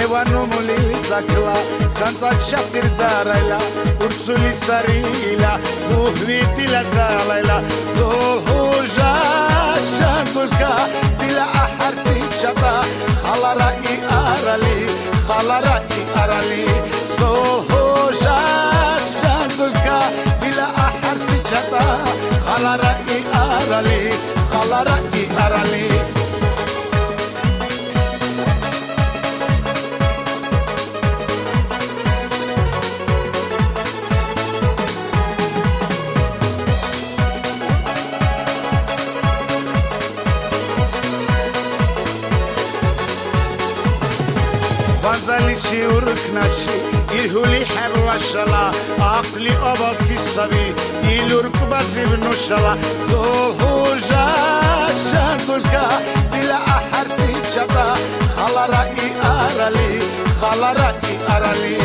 Evanu mulili zakla Kanza çatir darayla Ursuli sarila Uhvitila dalayla Zol hoja şantulka Bila aharsi çata Halara i arali Halara i arali Zol hoja şantulka Bila aharsi çata Halara i arali Halara i arali Vazalici urknaci İrhuli hebvaşala Akli obaki savi İlurk baziv nuşala Zol hoja şantulka Bila aharsi çata Halara i arali Halara i arali